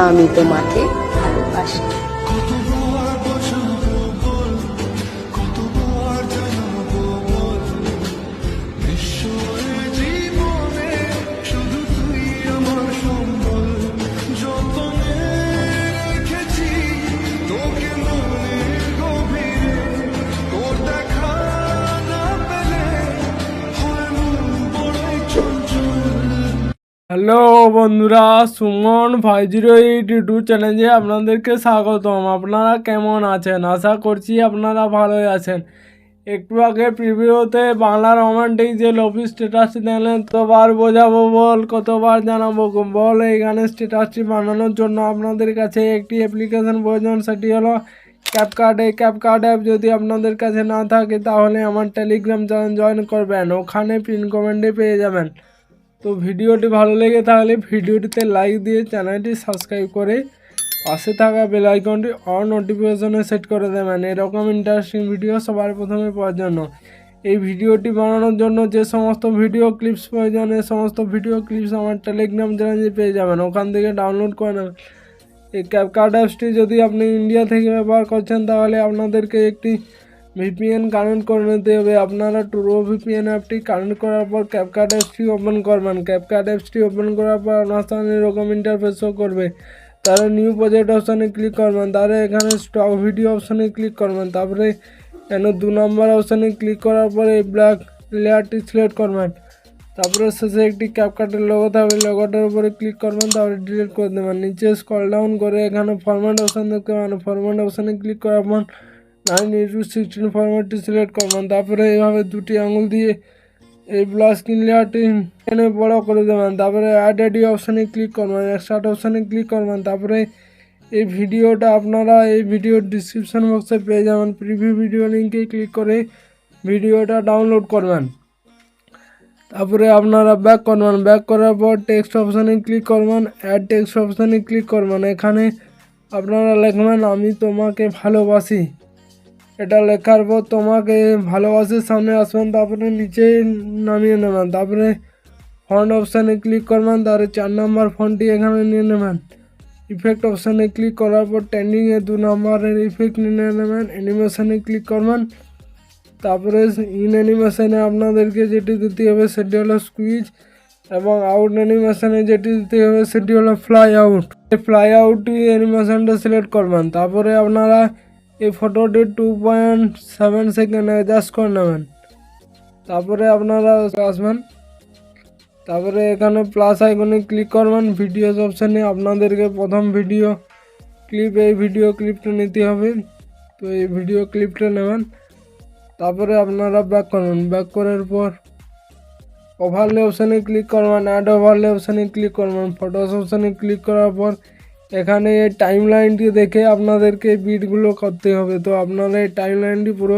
আমি তোমাকে ভালোবাসি। হ্যালো বন্ধুরা, সুমন 508 ইউটিউব চ্যানেলে আপনাদেরকে স্বাগতম। আপনারা কেমন আছেন? আশা করছি আপনারা ভালোই আছেন। একটু আগে প্রিভিউতে বাংলা রোমান্টিক যে লভি স্ট্যাটাসটি দেখলেন, কতবার বোঝাবো বল, কতবার জানাবো বল, এই গানের স্ট্যাটাসটি বানানোর জন্য আপনাদের কাছে একটি অ্যাপ্লিকেশন প্রয়োজন, সেটি হলো ক্যাপকাট। এই ক্যাপকাট অ্যাপ যদি আপনাদের কাছে না থাকে তাহলে আমার টেলিগ্রাম চ্যানেল জয়েন করবেন, ওখানে পিন কমেন্টে পেয়ে যাবেন। তো ভিডিওটি ভালো লেগে থাকলে ভিডিওটিতে লাইক দিয়ে চ্যানেলটি সাবস্ক্রাইব করে পাশে থাকা বেল আইকনটি অন নোটিফিকেশনে সেট করে দেবেন এরকম ইন্টারেস্টিং ভিডিও সবার প্রথমে পাওয়ার জন্য। এই ভিডিওটি বানানোর জন্য যে সমস্ত ভিডিও ক্লিপস প্রয়োজন, এই সমস্ত ভিডিও ক্লিপস আমার টেলিগ্রাম চ্যানেলে পেয়ে যাবেন, ওখান থেকে ডাউনলোড করে নেবেন। এই ক্যাপকাট অ্যাপসটি যদি আপনি ইন্ডিয়া থেকে ব্যবহার করছেন তাহলে আপনাদেরকে একটি ভিপিএন কানেক্ট করে নিতে হবে। আপনারা টুরো ভিপিএন অ্যাপটি কানেক্ট করার পর ক্যাপকাট অ্যাপসটি ওপেন করবেন। ক্যাপকাট অ্যাপসটি ওপেন করার পর আপনার সামনে এরকম ইন্টারফেস শো করবে। তারা নিউ প্রজেক্ট অপশানে ক্লিক করবেন, তারা এখানে স্টক ভিডিও অপশানে ক্লিক করবেন, তারপরে এখানে 2 নম্বর অপশানে ক্লিক করার পরে এই ব্ল্যাক লেয়ারটি সিলেক্ট করবেন, তারপরে শেষে একটি ক্যাপকাটের লোগো থাকবে, লোগোটার উপরে ক্লিক করবেন, তারপরে ডিলিট করে দেবেন। নিচে স্ক্রল ডাউন করে এখানে ফরম্যাট অপশান দেখতে পাবেন, ফরম্যাট অপশানে ক্লিক করার পর 9:16 ফরম্যাটটি সিলেক্ট করবেন, তারপরে এইভাবে দুটি আঙুল দিয়ে এই ব্লাস স্ক্রিন লেয়ারটি এনে বড় করে দেবেন, তারপরে অ্যাড এডি অপশানে ক্লিক করবেন, এক্সট্রাক্ট অপশানে ক্লিক করবেন, তারপরে এই ভিডিওটা আপনারা এই ভিডিওর ডিসক্রিপশন বক্সে পেয়ে যাবেন। প্রিভিউ ভিডিও লিঙ্কে ক্লিক করে ভিডিওটা ডাউনলোড করবেন। তারপরে আপনারা ব্যাক করবেন, ব্যাক করার পর টেক্সট অপশানে ক্লিক করবেন, অ্যাড টেক্সট অপশানে ক্লিক করবেন, এখানে আপনারা লিখবেন আমি তোমাকে ভালোবাসি। এটা লেখার পর তোমাকে ভালোবাসার সামনে আসবেন, তারপরে নিচে নামিয়ে নেবেন, তারপরে ফন্ট অপশানে ক্লিক করবেন, তারপরে 4 নম্বর ফন্টটি এখানে নিয়ে নেবেন। ইফেক্ট অপশানে ক্লিক করার পর ট্রেন্ডিংয়ে 2 নম্বরের ইফেক্ট নিয়ে নেবেন, অ্যানিমেশনে ক্লিক করবেন, তারপরে ইন অ্যানিমেশনে আপনাদেরকে যেটি দিতে হবে সেটি হলো স্কুইজ, এবং আউট অ্যানিমেশনে যেটি দিতে হবে সেটি হলো ফ্লাই আউট। এই ফ্লাই আউটটি অ্যানিমেশনটা সিলেক্ট করবেন, তারপরে আপনারা এই ফটোটি 2.7 সেকেন্ডে অ্যাডজাস্ট করে নেবেন, তারপরে আপনারা আসবেন, তারপরে এখানে প্লাস আইকনে ক্লিক করবেন, ভিডিওস অপশানে আপনাদেরকে প্রথম ভিডিও ক্লিপ, এই ভিডিও ক্লিপটা নিতে হবে, তো এই ভিডিও ক্লিপটা নেবেন, তারপরে আপনারা ব্যাক করবেন, ব্যাক করার পর ওভারলে অপশানে ক্লিক করবেন, অ্যাড ওভারলে অপশানে ক্লিক করবেন, ফটোস অপশানে ক্লিক করার পর এখানে এই টাইম লাইনটি দেখে আপনাদেরকে বিটগুলো করতে হবে। তো আপনারা এই টাইম লাইনটি পুরো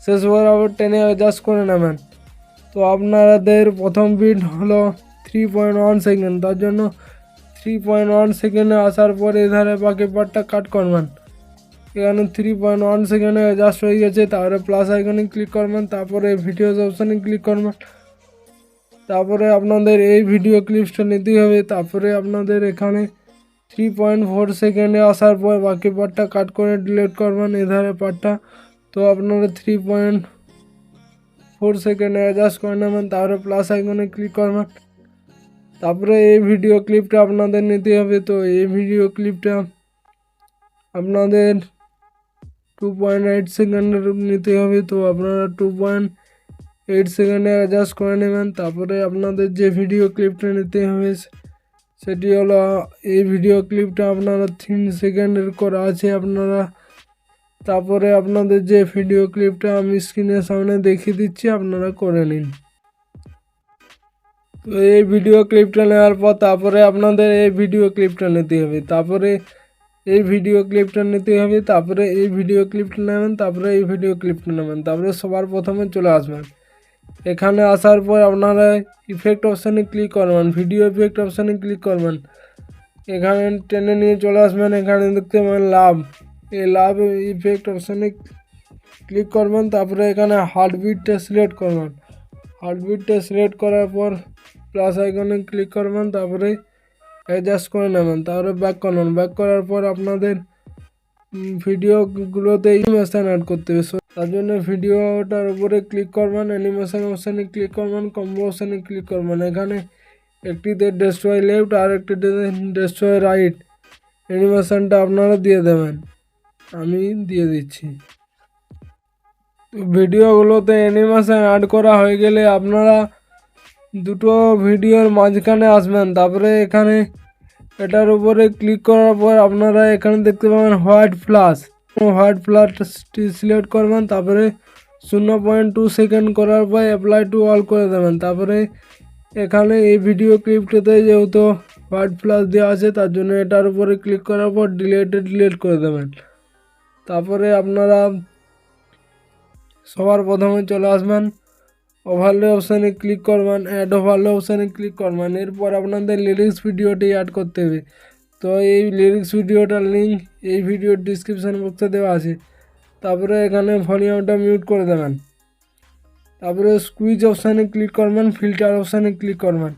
শেষ বরাবর টেনে অ্যাডজাস্ট করে নেবেন। তো আপনাদের প্রথম বিট হলো 3.1 সেকেন্ড, তার জন্য 3.1 সেকেন্ডে আসার পর এধারে বাকি পার্টটা কাট করবেন। এখানে 3.1 সেকেন্ডে অ্যাডজাস্ট হয়ে গেছে, তারপরে প্লাস আইকনে ক্লিক করবেন, তারপরে ভিডিওস অপশানে ক্লিক করবেন, তারপরে আপনাদের এই ভিডিও ক্লিপসটা নিতে হবে, তারপরে আপনাদের এখানে 3.4 সেকেন্ডে আসার পর বাকি পার্টটা কাট করে ডিলিট করবেন এধারে পার্টটা। তো আপনারা 3.4 সেকেন্ডে অ্যাডজাস্ট করে নেবেন, তারপরে প্লাস আইকনে ক্লিক করবেন, তারপরে এই ভিডিও ক্লিপটা আপনাদের নিতে হবে। তো এই ভিডিও ক্লিপটা আপনাদের 2.8 সেকেন্ডের নিতে হবে, তো আপনারা 2.8 সেকেন্ডে অ্যাডজাস্ট করে নেবেন। তারপরে আপনাদের যে ভিডিও ক্লিপটা নিতে হবে সেটি হলো এই ভিডিও ক্লিপটা আপনারা 3 সেকেন্ডের করা আছে আপনারা, তারপরে আপনাদের যে ভিডিও ক্লিপটা আমি স্ক্রিনের সামনে দেখিয়ে দিচ্ছি আপনারা করে নিন। তো এই ভিডিও ক্লিপটা নেওয়ার পর তারপরে আপনাদের এই ভিডিও ক্লিপটা নিতে হবে, তারপরে এই ভিডিও ক্লিপটা নিতে হবে, তারপরে এই ভিডিও ক্লিপটা নেবেন, তারপরে এই ভিডিও ক্লিপটা নেবেন, তারপরে সবার প্রথমে চলে আসবেন। এখানে আসার পর আপনারা ইফেক্ট অপশানে ক্লিক করবেন, ভিডিও ইফেক্ট অপশানে ক্লিক করবেন, এখানে টেনে নিয়ে চলে আসবেন, এখানে দেখতে পাবেন লাভ, এই লাভ ইফেক্ট অপশানে ক্লিক করবেন, তারপরে এখানে হার্টবিটটা সিলেক্ট করবেন, হার্টবিটটা সিলেক্ট করার পর প্লাস আইকনে ক্লিক করবেন, তারপরে অ্যাডজাস্ট করে নেবেন। তারপরে ব্যাক করবেন, ব্যাক করার পর আপনাদের ভিডিওগুলোতে অ্যানিমেশন অ্যাড করতে হবে। তার জন্য ভিডিওটার উপরে ক্লিক করবেন, অ্যানিমেশন অপশানে ক্লিক করবেন, কম্বো অপশানে ক্লিক করবেন। এখানে একটিতে ডেস্ট্রয় লেফট আর একটিতে ডেস্ট্রয় রাইট অ্যানিমেশনটা আপনারা দিয়ে দেবেন। আমি দিয়ে দিচ্ছি। ভিডিওগুলোতে অ্যানিমেশন অ্যাড করা হয়ে গেলে আপনারা দুটো ভিডিওর মাঝখানে আসবেন। তারপরে এখানে এটার উপরে ক্লিক করার পর আপনারা এখানে দেখতে পাবেন হোয়াইট প্লাসটি সিলেক্ট করবেন। তারপরে 0.2 সেকেন্ড করার পর অ্যাপ্লাই টু অল করে দেবেন। তারপরে এখানে এই ভিডিও ক্লিপটাতে যেহেতু হোয়াইট প্লাস দেওয়া আছে তার জন্য এটার উপরে ক্লিক করার পর ডিলিট করে দেবেন। তারপরে আপনারা সবার প্রথমে চলে আসবেন, ওভারলে অপশানে ক্লিক করবেন, অ্যাড ওভারলে অপশানে ক্লিক করবেন। এরপর আপনাদের লিরিক্স ভিডিওটি অ্যাড করতে হবে। তো এই লিরিক্স ভিডিওটার লিঙ্ক এই ভিডিওর ডিসক্রিপশান বক্সে দেওয়া আছে। তারপরে এখানে ভলিউমটা মিউট করে দেবেন। তারপরে স্কুইজ অপশানে ক্লিক করবেন, ফিল্টার অপশানে ক্লিক করবেন।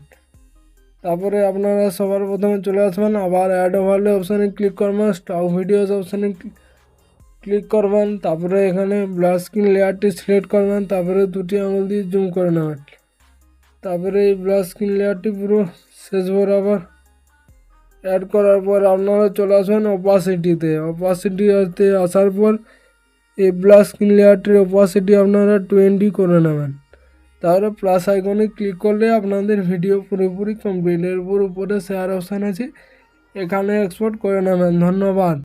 তারপরে আপনারা সবার প্রথমে চলে আসবেন, আবার অ্যাড ওভারলে অপশানে ক্লিক করবেন, স্টক ভিডিওস অপশানে ক্লিক করবেন। তারপরে এখানে ব্লার স্ক্রিন লেয়ারটি সিলেক্ট করবেন, তারপরে দুটি আঙুল দিয়ে জুম করে নেবেন। তারপরে এই ব্লার স্ক্রিন লেয়ারটি পুরো শেষ বরাবর অ্যাড করার পর আপনারা চলে আসবেন অপাসিটিতে আসার পর এই ব্লার স্ক্রিন লেয়ারটির অপাসিটি আপনারা 20 করে নেবেন। তাহলে প্লাস আইকনে ক্লিক করলে আপনাদের ভিডিও পুরোপুরি কমপ্লিট। এরপর উপরে শেয়ার অপশান আছে, এখানে এক্সপোর্ট করে নেবেন। ধন্যবাদ।